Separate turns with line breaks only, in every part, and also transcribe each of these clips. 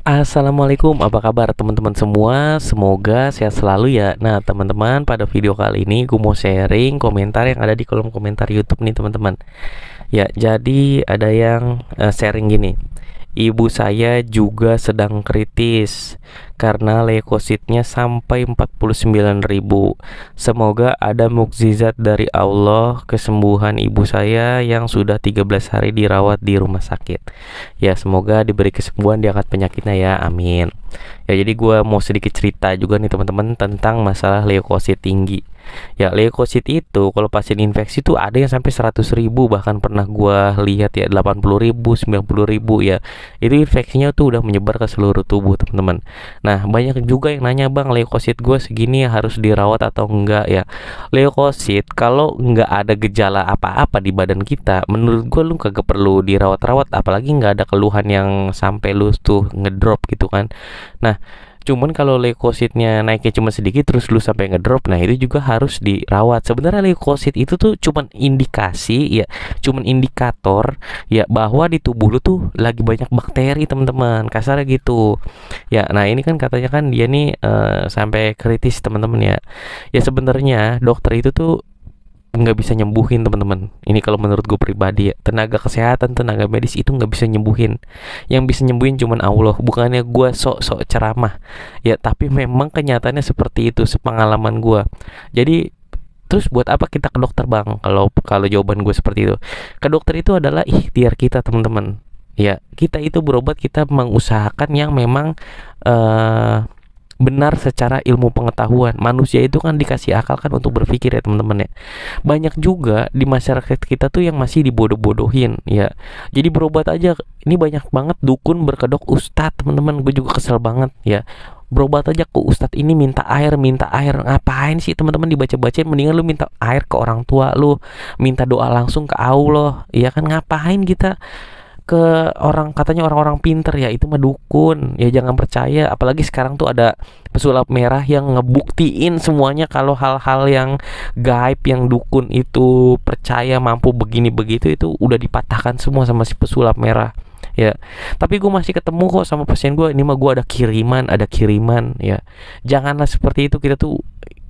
Assalamualaikum, apa kabar teman-teman semua? Semoga sehat selalu ya. Nah teman-teman, pada video kali ini gue mau sharing komentar yang ada di kolom komentar YouTube nih teman-teman. Ya, jadi ada yang sharing gini. Ibu saya juga sedang kritis karena leukositnya sampai 49.000. Semoga ada mukjizat dari Allah kesembuhan ibu saya yang sudah 13 hari dirawat di rumah sakit. Ya, semoga diberi kesembuhan, diangkat penyakitnya ya, amin. Ya, jadi gue mau sedikit cerita juga nih teman-teman tentang masalah leukosit tinggi. Ya, leukosit itu kalau pasien infeksi tuh ada yang sampai 100.000, bahkan pernah gua lihat ya 80.000, 90.000 ya. Itu infeksinya tuh udah menyebar ke seluruh tubuh, teman-teman. Nah, banyak juga yang nanya, "Bang, leukosit gua segini harus dirawat atau enggak ya?" Leukosit kalau enggak ada gejala apa-apa di badan kita, menurut gua lu kagak perlu dirawat-rawat, apalagi enggak ada keluhan yang sampai lu tuh ngedrop gitu kan. Nah, cuman kalau leukositnya naiknya cuma sedikit terus lu sampai ngedrop, nah itu juga harus dirawat. Sebenarnya leukosit itu tuh cuman indikasi ya, cuman indikator ya bahwa di tubuh lu tuh lagi banyak bakteri, teman-teman. Kasarnya gitu. Ya, nah ini kan katanya kan dia nih sampai kritis, teman-teman ya. Ya sebenarnya dokter itu tuh nggak bisa nyembuhin, teman-teman. Ini kalau menurut gue pribadi ya, tenaga kesehatan, tenaga medis itu nggak bisa nyembuhin. Yang bisa nyembuhin cuman Allah. Bukannya gue sok-sok ceramah ya, tapi memang kenyataannya seperti itu, sepengalaman gue. Jadi terus buat apa kita ke dokter, Bang? Kalau jawaban gue seperti itu, ke dokter itu adalah ikhtiar kita, teman-teman. Ya, kita itu berobat, kita mengusahakan yang memang benar secara ilmu pengetahuan. Manusia itu kan dikasih akal kan untuk berpikir ya, teman-teman ya. Banyak juga di masyarakat kita tuh yang masih dibodoh-bodohin ya. Jadi berobat aja, ini banyak banget dukun berkedok ustadz, teman-teman. Gue juga kesel banget ya. Berobat aja ke ustadz ini minta air. Ngapain sih, teman-teman, dibaca-bacain? Mendingan lu minta air ke orang tua lu, minta doa langsung ke Allah. Ya kan, ngapain kita ke orang, katanya orang-orang pinter ya, itu mah dukun ya, jangan percaya. Apalagi sekarang tuh ada pesulap merah yang ngebuktiin semuanya kalau hal-hal yang gaib yang dukun itu percaya mampu begini begitu itu udah dipatahkan semua sama si pesulap merah ya. Tapi gue masih ketemu kok sama pasien gue, ini mah gue ada kiriman ya. Janganlah seperti itu. Kita tuh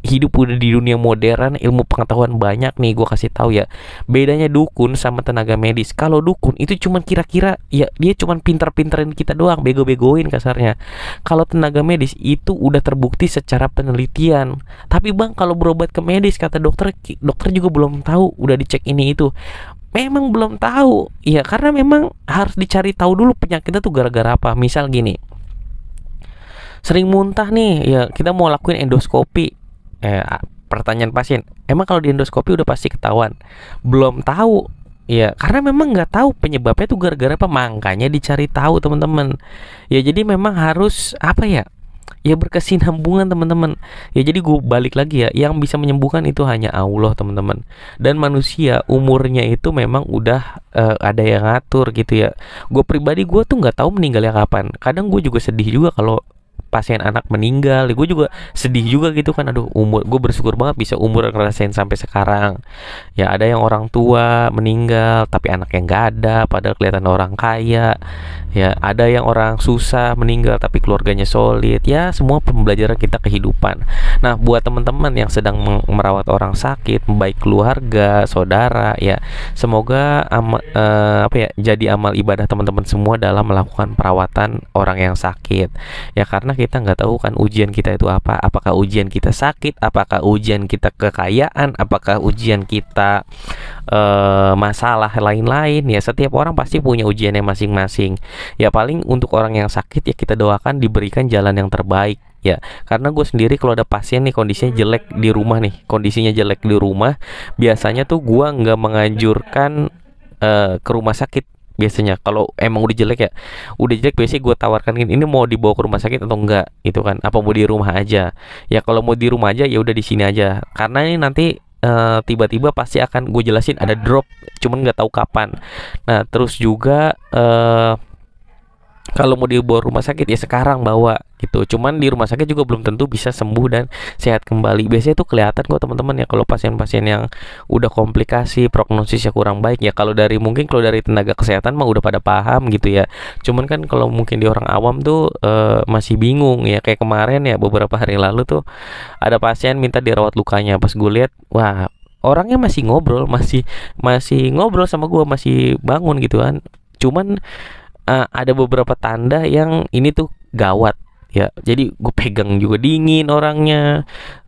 hidup udah di dunia modern, ilmu pengetahuan banyak nih. Gue kasih tahu ya, bedanya dukun sama tenaga medis. Kalau dukun itu cuman kira-kira ya, dia cuman pinter-pinterin kita doang, bego-begoin kasarnya. Kalau tenaga medis itu udah terbukti secara penelitian. Tapi Bang, kalau berobat ke medis, kata dokter, dokter juga belum tahu, udah dicek ini itu. Memang belum tahu ya, karena memang harus dicari tahu dulu penyakitnya tuh gara-gara apa. Misal gini, sering muntah nih ya, kita mau lakuin endoskopi. Pertanyaan pasien, emang kalau di endoskopi udah pasti ketahuan? Belum tahu ya, karena memang nggak tahu penyebabnya tuh gara-gara apa, makanya dicari tahu, teman-teman ya. Jadi memang harus apa ya, ya berkesinambungan, teman-teman ya. Jadi gue balik lagi ya, yang bisa menyembuhkan itu hanya Allah, teman-teman. Dan manusia umurnya itu memang udah ada yang ngatur gitu ya. Gue pribadi, gue tuh nggak tahu meninggalnya kapan. Kadang gue juga sedih juga kalau pasien anak meninggal. Gue juga sedih juga gitu kan. Aduh, umur gue bersyukur banget bisa umur ngerasain sampai sekarang ya. Ada yang orang tua meninggal tapi anaknya nggak ada, padahal kelihatan orang kaya ya. Ada yang orang susah meninggal tapi keluarganya solid ya. Semua pembelajaran kita kehidupan. Nah, buat teman-teman yang sedang merawat orang sakit, baik keluarga, saudara ya, semoga jadi amal ibadah teman-teman semua dalam melakukan perawatan orang yang sakit ya. Karena kita nggak tahu kan ujian kita itu apa. Apakah ujian kita sakit, apakah ujian kita kekayaan, apakah ujian kita masalah lain-lain ya. Setiap orang pasti punya ujiannya masing-masing ya. Paling untuk orang yang sakit ya, kita doakan diberikan jalan yang terbaik ya. Karena gue sendiri kalau ada pasien nih kondisinya jelek di rumah, biasanya tuh gue nggak menganjurkan ke rumah sakit. Biasanya kalau emang udah jelek biasanya gue tawarkan ini mau dibawa ke rumah sakit atau enggak itu kan, apa mau di rumah aja ya. Kalau mau di rumah aja ya udah di sini aja, karena ini nanti tiba-tiba pasti akan gue jelasin ada drop, cuman nggak tahu kapan. Nah, terus juga kalau mau dibawa rumah sakit ya sekarang bawa gitu. Cuman di rumah sakit juga belum tentu bisa sembuh dan sehat kembali. Biasanya tuh kelihatan kok teman-teman ya kalau pasien-pasien yang udah komplikasi, prognosisnya kurang baik ya. Kalau dari tenaga kesehatan mah udah pada paham gitu ya. Cuman kan kalau mungkin di orang awam tuh masih bingung ya. Kayak kemarin ya beberapa hari lalu tuh ada pasien minta dirawat lukanya. Pas gue lihat, wah, orangnya masih ngobrol, masih masih ngobrol sama gue, masih bangun gitu kan. Cuman ada beberapa tanda yang ini tuh gawat ya. Jadi gue pegang juga dingin orangnya,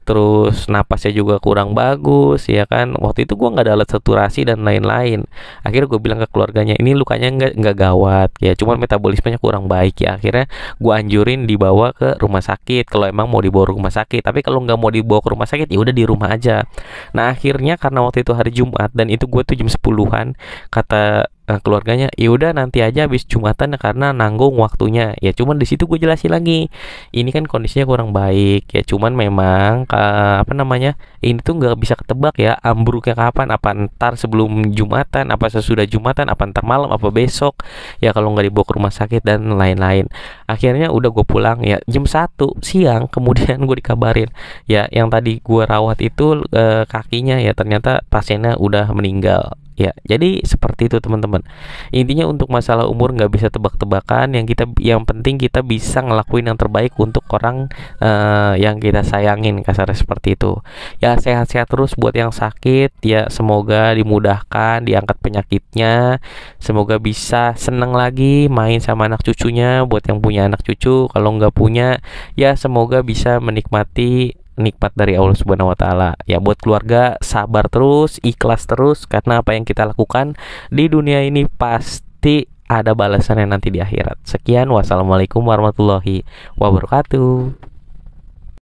terus napasnya juga kurang bagus ya kan. Waktu itu gue nggak ada alat saturasi dan lain-lain. Akhirnya gue bilang ke keluarganya, ini lukanya nggak gawat ya, cuman metabolismenya kurang baik ya. Akhirnya gue anjurin dibawa ke rumah sakit kalau emang mau dibawa ke rumah sakit. Tapi kalau nggak mau dibawa ke rumah sakit ya udah di rumah aja. Nah akhirnya karena waktu itu hari Jumat dan itu gue tuh jam 10-an, kata keluarganya, ya udah nanti aja habis Jumatan karena nanggung waktunya ya. Cuman di situ gue jelasin lagi, ini kan kondisinya kurang baik ya, cuman memang apa namanya, ini tuh nggak bisa ketebak ya ambruknya kapan, apa ntar sebelum Jumatan, apa sesudah Jumatan, apa ntar malam, apa besok ya kalau nggak dibawa ke rumah sakit dan lain-lain. Akhirnya udah gue pulang ya jam 1 siang, kemudian gue dikabarin ya yang tadi gue rawat itu kakinya ya ternyata pasiennya udah meninggal. Ya, jadi seperti itu teman-teman. Intinya untuk masalah umur nggak bisa tebak-tebakan. Yang penting kita bisa ngelakuin yang terbaik untuk orang yang kita sayangin, kasarnya seperti itu. Ya sehat-sehat terus buat yang sakit. Ya semoga dimudahkan, diangkat penyakitnya. Semoga bisa seneng lagi main sama anak cucunya. Buat yang punya anak cucu, kalau nggak punya, ya semoga bisa menikmati nikmat dari Allah Subhanahu wa taala. Ya buat keluarga sabar terus, ikhlas terus karena apa yang kita lakukan di dunia ini pasti ada balasannya nanti di akhirat. Sekian, wassalamualaikum warahmatullahi wabarakatuh.